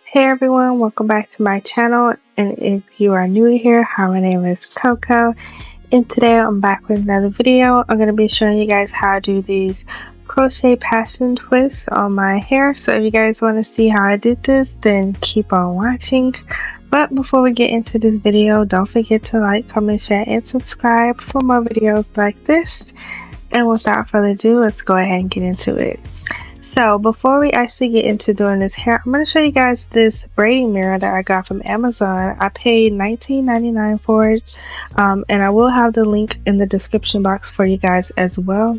Hey everyone, welcome back to my channel, and if you are new here, hi, my name is Coco, and today I'm back with another video. I'm going to be showing you guys how to do these crochet passion twists on my hair. So if you guys want to see how I did this, then keep on watching. But before we get into this video, don't forget to like, comment, share, and subscribe for more videos like this. And without further ado, let's go ahead and get into it. So before we actually get into doing this hair, I'm going to show you guys this braiding mirror that I got from Amazon. I paid $19.99 for it, and I will have the link in the description box for you guys as well.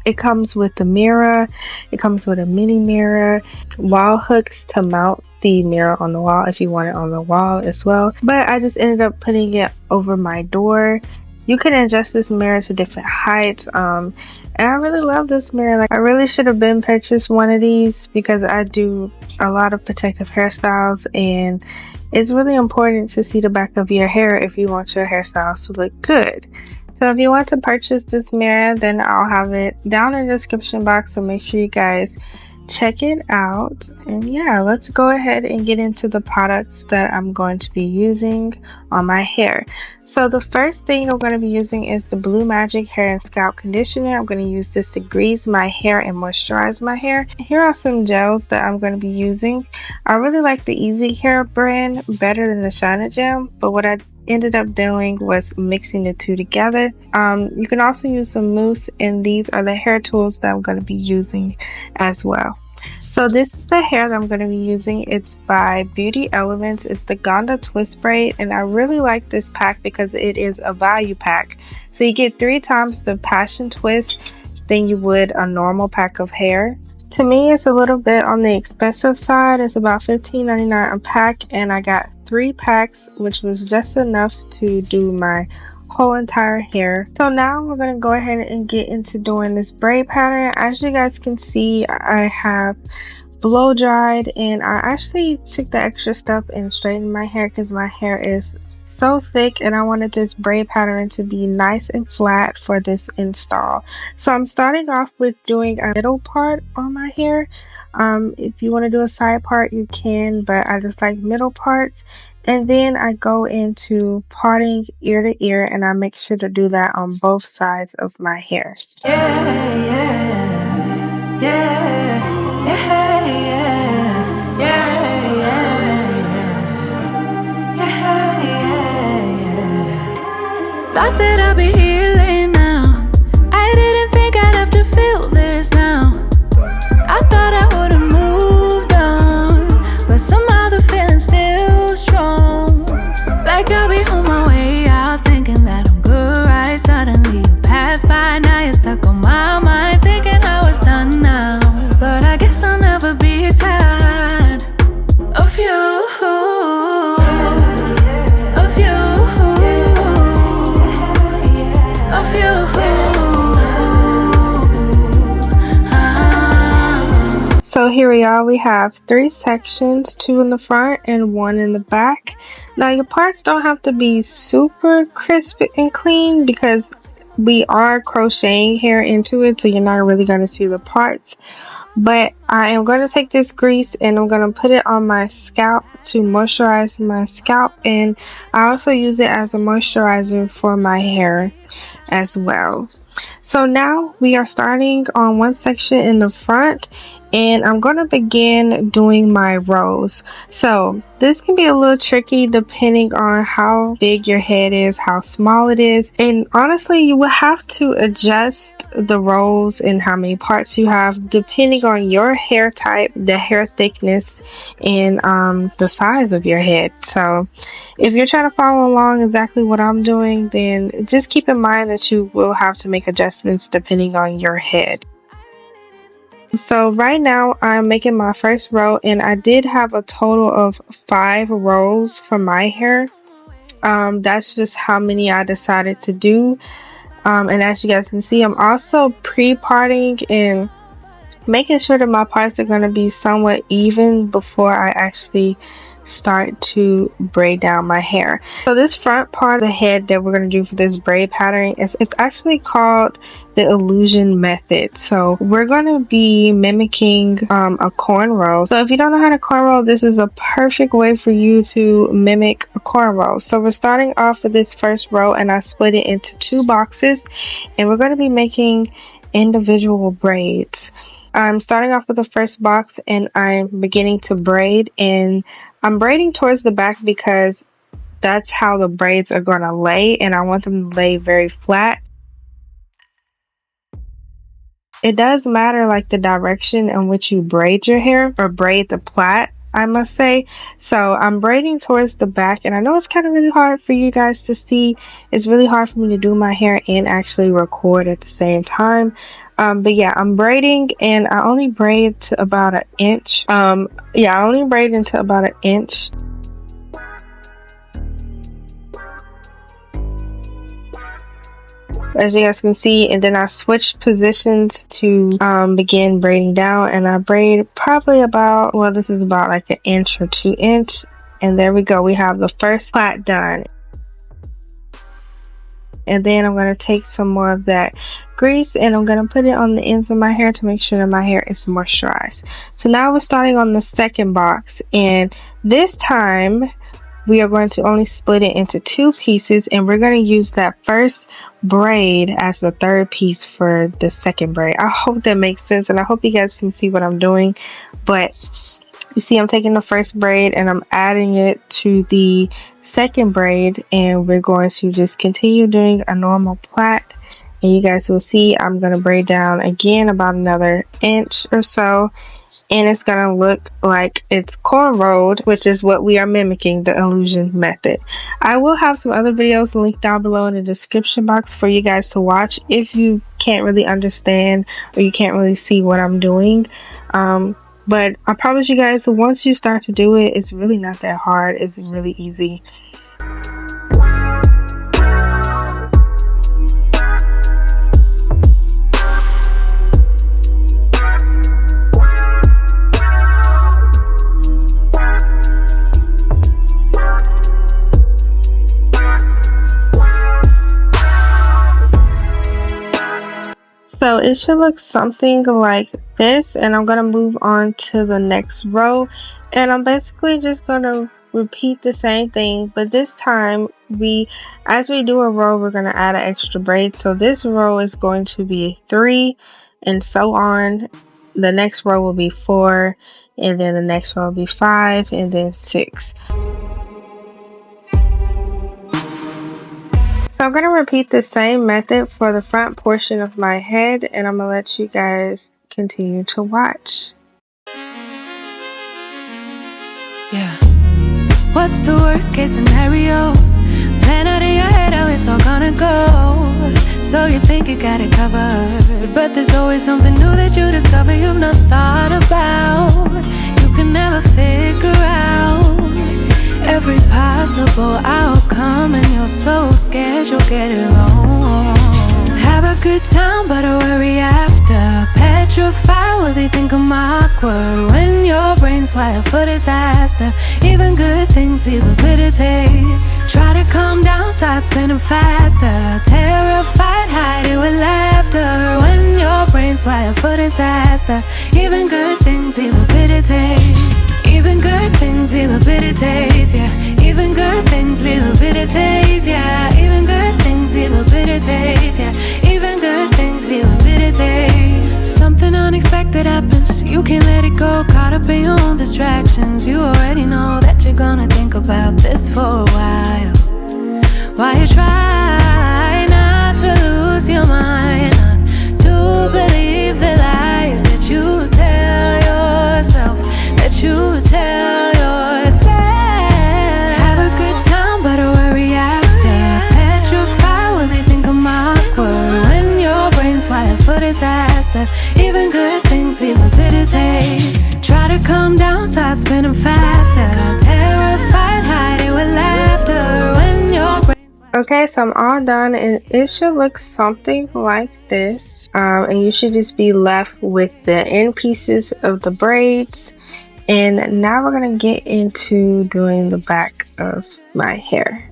It comes with the mirror, it comes with a mini mirror, wall hooks to mount the mirror on the wall if you want it on the wall as well. But I just ended up putting it over my door. You can adjust this mirror to different heights, and I really love this mirror. Like, I really should have been purchased one of these because I do a lot of protective hairstyles, and it's really important to see the back of your hair if you want your hairstyles to look good. So if you want to purchase this mirror, then I'll have it down in the description box, so make sure you guys check it out. And yeah, let's go ahead and get into the products that I'm going to be using on my hair. So the first thing I'm going to be using is the Blue Magic hair and scalp conditioner. I'm going to use this to grease my hair and moisturize my hair. Here are some gels that I'm going to be using. I really like the EZCARE brand better than the Shine It Gel, but what I ended up doing was mixing the two together. You can also use some mousse, and these are the hair tools that I'm going to be using as well. So this is the hair that I'm going to be using. It's by Beauty Elements. It's the Gonda Twist Braid, and I really like this pack because it is a value pack. So you get 3 times the passion twist than you would a normal pack of hair. To me, it's a little bit on the expensive side. It's about $15.99 a pack, and I got 3 packs, which was just enough to do my whole entire hair. So now we're going to go ahead and get into doing this braid pattern. As you guys can see, I have blow dried, and I actually took the extra stuff and straightened my hair because my hair is so thick and I wanted this braid pattern to be nice and flat for this install. So I'm starting off with doing a middle part on my hair. If you want to do a side part, you can, but I just like middle parts. And then I go into parting ear to ear, and I make sure to do that on both sides of my hair. Thought that I'd be healing now. I didn't think I'd have to feel this now. I thought I would've moved on, but somehow the feeling's still strong. Like I'll be on my way out, thinking that I'm good, right? Suddenly you pass by, now you're stuck on my mind, thinking I was done now. But I guess I'll never be tired of you. So here we are, we have 3 sections, 2 in the front and 1 in the back. Now your parts don't have to be super crisp and clean because we are crocheting hair into it, so you're not really going to see the parts. But I am going to take this grease and I'm going to put it on my scalp to moisturize my scalp, and I also use it as a moisturizer for my hair as well. So now we are starting on one section in the front, and I'm going to begin doing my rows. So this can be a little tricky depending on how big your head is, how small it is, and honestly you will have to adjust the rows and how many parts you have depending on your hair type, the hair thickness, and the size of your head. So if you're trying to follow along exactly what I'm doing, then just keep in mind that you will have to make adjustments depending on your head. So right now I'm making my first row, and I did have a total of 5 rows for my hair. That's just how many I decided to do. And as you guys can see, I'm also pre-parting and making sure that my parts are going to be somewhat even before I actually start to braid down my hair. So this front part of the head that we're going to do for this braid pattern is it's actually called the illusion method. So we're going to be mimicking a cornrow. So if you don't know how to cornrow, this is a perfect way for you to mimic a cornrow. So we're starting off with this first row, and I split it into 2 boxes, and we're going to be making individual braids. I'm starting off with the first box, and I'm beginning to braid, and I'm braiding towards the back because that's how the braids are going to lay, and I want them to lay very flat. It does matter like the direction in which you braid your hair, or braid the plait, I must say. So I'm braiding towards the back, and I know it's kind of really hard for you guys to see. It's really hard for me to do my hair and actually record at the same time. But yeah, I'm braiding, and I only braid to about an inch. I only braid into about an inch. As you guys can see, and then I switched positions to begin braiding down, and I braid probably about, well, this is about like an inch or 2 inch, and there we go, we have the first plait done. And then I'm going to take some more of that grease, and I'm going to put it on the ends of my hair to make sure that my hair is moisturized. So now we're starting on the second box, and this time we are going to only split it into 2 pieces, and we're going to use that first braid as the third piece for the second braid. I hope that makes sense, and I hope you guys can see what I'm doing. But you see, I'm taking the first braid and I'm adding it to the second braid, and we're going to just continue doing a normal plait. And you guys will see I'm going to braid down again about another inch or so, and it's going to look like it's cornrowed, which is what we are mimicking, the illusion method. I will have some other videos linked down below in the description box for you guys to watch if you can't really understand or you can't really see what I'm doing. But I promise you guys, once you start to do it, it's really not that hard. It's really easy. So it should look something like this, and I'm going to move on to the next row, and I'm basically just going to repeat the same thing, but this time as we do a row, we're going to add an extra braid. So this row is going to be 3, and so on. The next row will be 4, and then the next row will be 5, and then 6. So I'm going to repeat the same method for the front portion of my head, and I'm going to let you guys continue to watch. Yeah. What's the worst case scenario? Plan out in your head how it's all gonna go. So you think you got it covered, but there's always something new that you discover you've not thought about. You can never figure out every possible outcome, and you're so scared you'll get it wrong. Have a good time, but a worry after. Petrified, will they think I'm awkward? When your brain's wired for disaster, even good things leave a bitter taste. Try to calm down, thoughts spinning faster. Terrified, hide it with laughter. When your brain's wired for disaster, even good things leave a bitter taste. Even good things leave a bitter taste, yeah. Even good things leave a bitter taste, yeah. Even good things leave a bitter taste, yeah. Even good things leave a bitter taste. Something unexpected happens, you can't let it go. Caught up in your own distractions, you already know that you're gonna think about this for a while. While you try not to lose your mind, not to believe the lies that you tell yourself, that you tell yourself. Have a good time, but a worry after. Petrified, will they think I'm awkward? When your brain's wired for disaster, even good things leave a bitter taste. Try to calm down, thoughts spinning faster. Terrified, hide it with laughter. When your brain's Okay, so I'm all done, and it should look something like this. And you should just be left with the end pieces of the braids. And now we're gonna get into doing the back of my hair.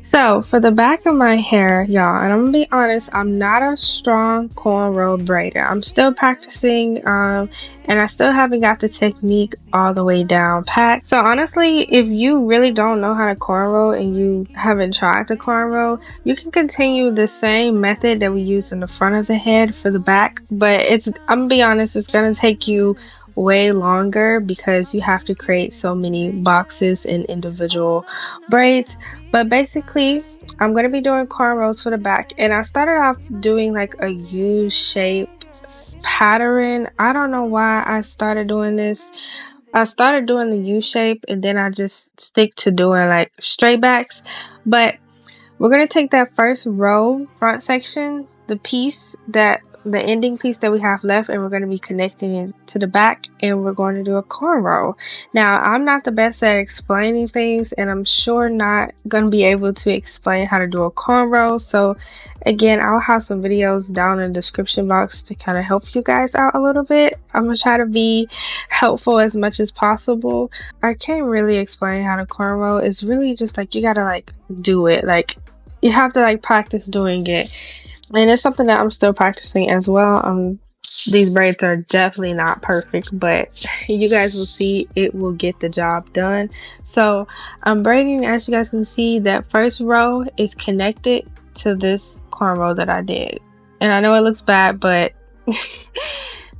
So for the back of my hair, y'all, and I'm gonna be honest, I'm not a strong cornrow braider. I'm still practicing, and I still haven't got the technique all the way down pat. So honestly, if you really don't know how to cornrow and you haven't tried to cornrow, you can continue the same method that we use in the front of the head for the back. But I'm gonna be honest, it's gonna take you way longer because you have to create so many boxes and individual braids. But basically, I'm going to be doing cornrows for the back, and I started off doing like a U-shape pattern. I don't know why I started doing this. I started doing the U-shape and then I just stick to doing like straight backs. But we're going to take that first row front section, the ending piece that we have left, and we're going to be connecting it to the back, and we're going to do a cornrow. Now, I'm not the best at explaining things, and I'm sure not going to be able to explain how to do a cornrow. So again, I'll have some videos down in the description box to kind of help you guys out a little bit. I'm going to try to be helpful as much as possible. I can't really explain how to cornrow. It's really just like you got to like do it. Like you have to like practice doing it. And it's something that I'm still practicing as well. These braids are definitely not perfect, but you guys will see it will get the job done. So I'm braiding, as you guys can see, that first row is connected to this cornrow that I did. And I know it looks bad, but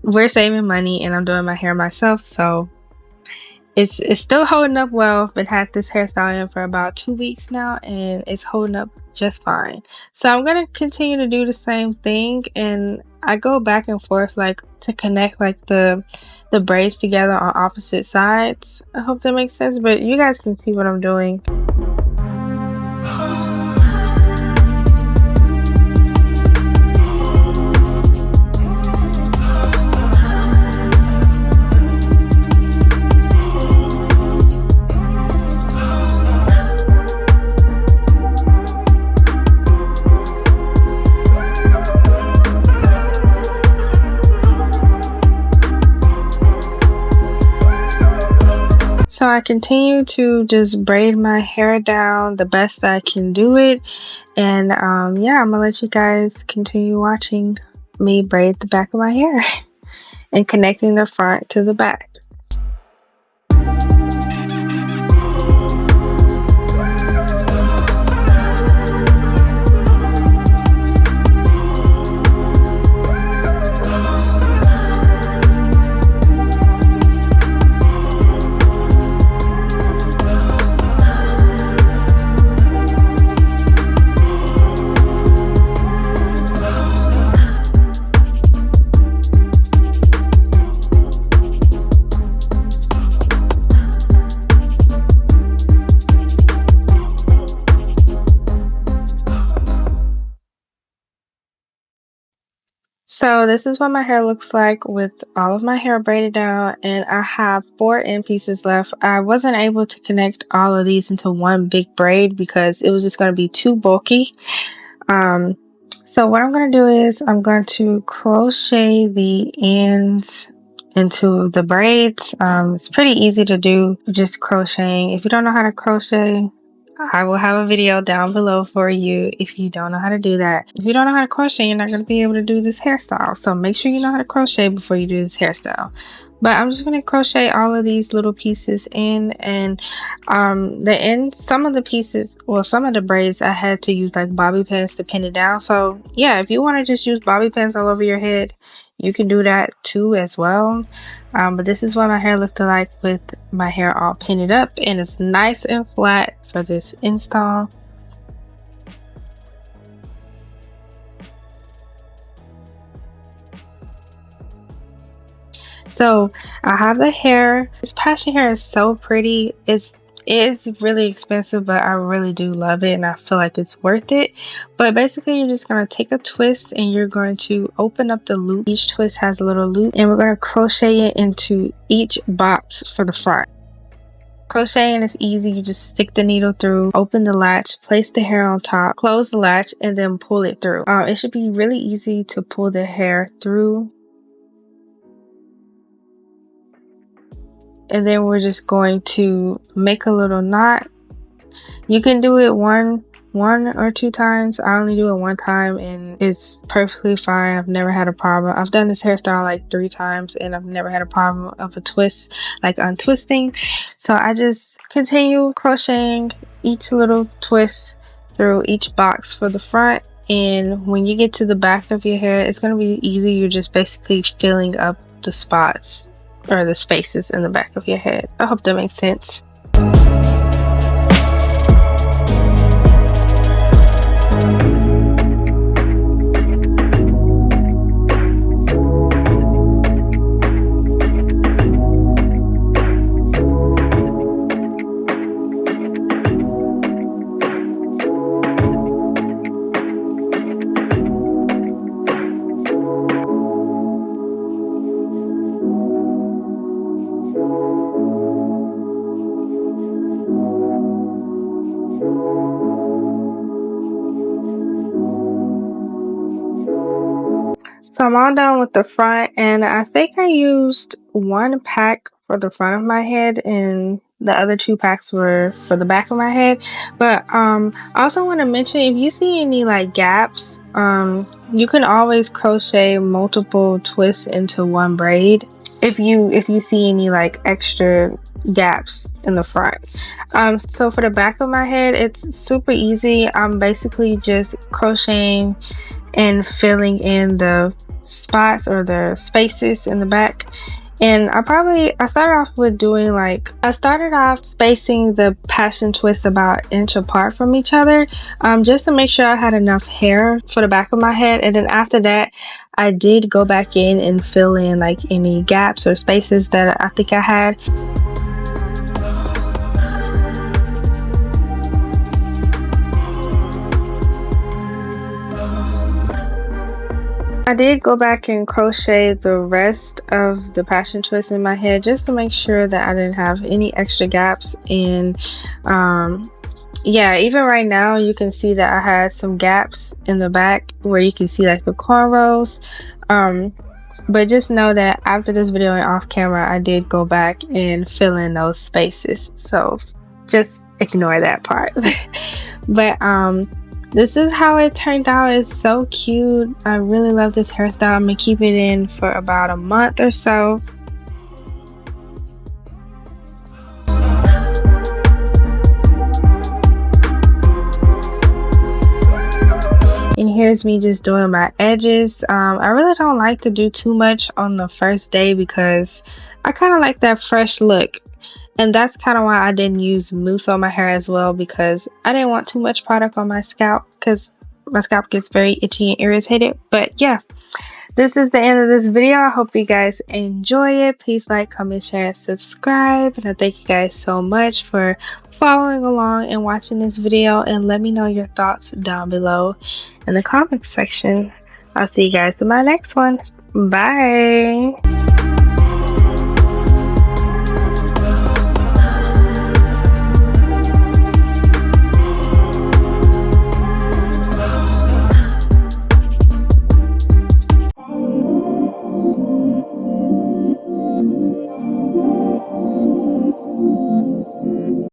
we're saving money and I'm doing my hair myself, so it's still holding up well. Been had this hairstyle in for about 2 weeks now, and it's holding up just fine. So I'm gonna continue to do the same thing, and I go back and forth like to connect like the braids together on opposite sides. I hope that makes sense, but you guys can see what I'm doing. So I continue to just braid my hair down the best I can do it. And yeah, I'm gonna let you guys continue watching me braid the back of my hair and connecting the front to the back. So this is what my hair looks like with all of my hair braided down, and I have 4 end pieces left. I wasn't able to connect all of these into one big braid because it was just going to be too bulky. So what I'm going to do is I'm going to crochet the ends into the braids. It's pretty easy to do, just crocheting. If you don't know how to crochet, I will have a video down below for you if you don't know how to do that. If you don't know how to crochet, you're not going to be able to do this hairstyle. So make sure you know how to crochet before you do this hairstyle. But I'm just going to crochet all of these little pieces in, and some of the pieces, well, some of the braids I had to use like bobby pins to pin it down. So yeah, if you want to just use bobby pins all over your head, you can do that too as well. But this is what my hair looked like with my hair all pinned up, and it's nice and flat for this install. So I have the hair. This passion hair is so pretty. It is really expensive, but I really do love it and I feel like it's worth it. But basically, you're just going to take a twist and you're going to open up the loop. Each twist has a little loop, and we're going to crochet it into each box for the front. Crocheting is easy. You just stick the needle through, open the latch, place the hair on top, close the latch, and then pull it through. It should be really easy to pull the hair through. and then we're just going to make a little knot. You can do it one or two times. I only do it one time and it's perfectly fine. I've never had a problem. I've done this hairstyle like 3 times and I've never had a problem of a twist, like untwisting. So I just continue crocheting each little twist through each box for the front, and when you get to the back of your hair, it's going to be easy. You're just basically filling up the spots or the spaces in the back of your head. I hope that makes sense. So I'm all done with the front, and I think I used 1 pack for the front of my head and the other 2 packs were for the back of my head. But I also want to mention, if you see any like gaps, you can always crochet multiple twists into one braid if you see any like extra gaps in the front. So for the back of my head, it's super easy. I'm basically just crocheting and filling in the spots or the spaces in the back. And I started off with doing I started off spacing the passion twists about an inch apart from each other, just to make sure I had enough hair for the back of my head. And then after that, I did go back in and fill in like any gaps or spaces that I think I had. I did go back and crochet the rest of the passion twist in my head just to make sure that I didn't have any extra gaps. And yeah, even right now you can see that I had some gaps in the back where you can see like the cornrows. But just know that after this video and off camera, I did go back and fill in those spaces, so just ignore that part. But this is how it turned out. It's so cute. I really love this hairstyle. I'm gonna keep it in for about a month or so. And here's me just doing my edges. I really don't like to do too much on the first day because I kind of like that fresh look. And that's kind of why I didn't use mousse on my hair as well, because I didn't want too much product on my scalp because my scalp gets very itchy and irritated. But yeah, this is the end of this video. I hope you guys enjoy it. Please like, comment, share, and subscribe. And I thank you guys so much for following along and watching this video. And let me know your thoughts down below in the comment section. I'll see you guys in my next one. Bye.